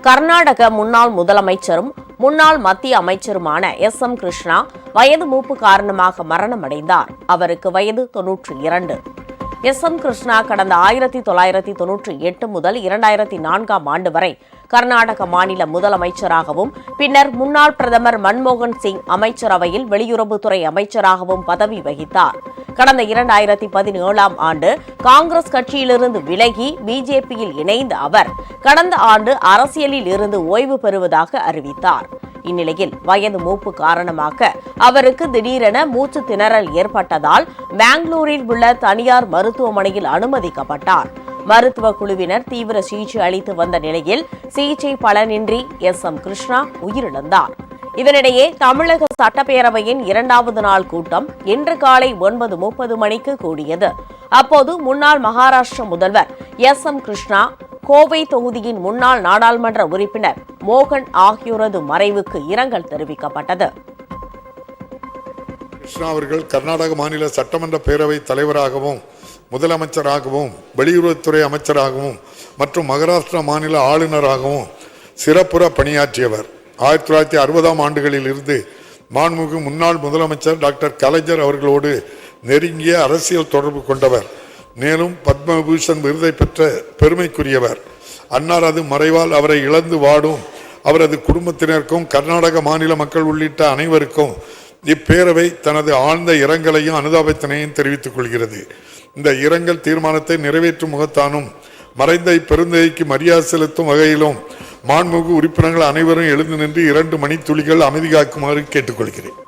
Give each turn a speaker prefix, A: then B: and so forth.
A: கர்நாடக முன்னாள் முதலமைச்சரும் முன்னாள் மத்திய அமைச்சருமான எஸ்.எம். கிருஷ்ணா வயது மூப்பு காரணமாக மரணமடைந்தார். அவருக்கு வயது 92. எஸ்.எம். கிருஷ்ணா கடந்த 1998 முதல் 2004ஆம் ஆண்டு வரை கர்நாடக மாநில முதலமைச்சராகவும் பின்னர் முன்னாள் பிரதமர் மன்மோகன் சிங் அமைச்சரவையில் வெளியுறவுத்துறை அமைச்சராகவும் பதவி வகித்தார். கடந்த 2017ஆம் ஆண்டு காங்கிரஸ் கட்சியிலிருந்து விலகி பிஜேபியில் இணைந்த அவர் கடந்த ஆண்டு அரசியலில் இருந்து ஓய்வு பெறுவதாக அறிவித்தார். இந்நிலையில் வயது மூப்பு காரணமாக அவருக்கு திடீரென மூச்சு திணறல் ஏற்பட்டதால் பெங்களூரில் உள்ள தனியார் மருத்துவமனையில் அனுமதிக்கப்பட்டார். மருத்துவ குழுவினர் தீவிர சிகிச்சை அளித்து வந்த நிலையில் சிகிச்சை பலனின்றி எஸ்.எம். கிருஷ்ணா உயிரிழந்தார். இதனிடையே தமிழக சட்டப்பேரவையின் 2வது நாள் கூட்டம் இன்று காலை 9:30 மணிக்கு கூடியது. அப்போது முன்னாள் மகாராஷ்டிர முதல்வர் எஸ்.எம். கிருஷ்ணா, கோவை தொகுதியின் முன்னாள் நாடாளுமன்ற உறுப்பினர் மோகன் ஆகியோரது மறைவுக்கு இரங்கல் தெரிவிக்கப்பட்டது.
B: கிருஷ்ணா அவர்கள் கர்நாடக மாநில சட்டமன்ற பேரவை தலைவராகவும் முதலமைச்சராகவும் வெளியுறவுத்துறை அமைச்சராகவும் மற்றும் மகாராஷ்டிரா மாநில ஆளுநராகவும் சிறப்புற பணியாற்றியவர். 1960ஆம் ஆண்டுகளில் இருந்து மாண்புமிகு முன்னாள் முதலமைச்சர் டாக்டர் கலைஞர் அவர்களோடு நெருங்கிய அரசியல் தொடர்பு கொண்டவர். மேலும் பத்மபூஷன் விருதை பெற்ற பெருமைக்குரியவர். அன்னாரது மறைவால் அவரை இழந்து வாடும் அவரது குடும்பத்தினருக்கும் கர்நாடக மாநில மக்கள் உள்ளிட்ட அனைவருக்கும் இப்பேரவை தனது ஆழ்ந்த இரங்கலையும் அனுதாபத்தினையும் தெரிவித்துக் கொள்கிறது. இந்த இரங்கல் தீர்மானத்தை நிறைவேற்றும் முகத்தானும் மறைந்த இப்பெருந்தகைக்கு மரியாதை செலுத்தும் வகையிலும் மாண்புமிகு உறுப்பினர்கள் அனைவரும் எழுந்து நின்று 2 மணித்துளிகள் அமைதி காக்குமாறு கேட்டுக்கொள்கிறேன்.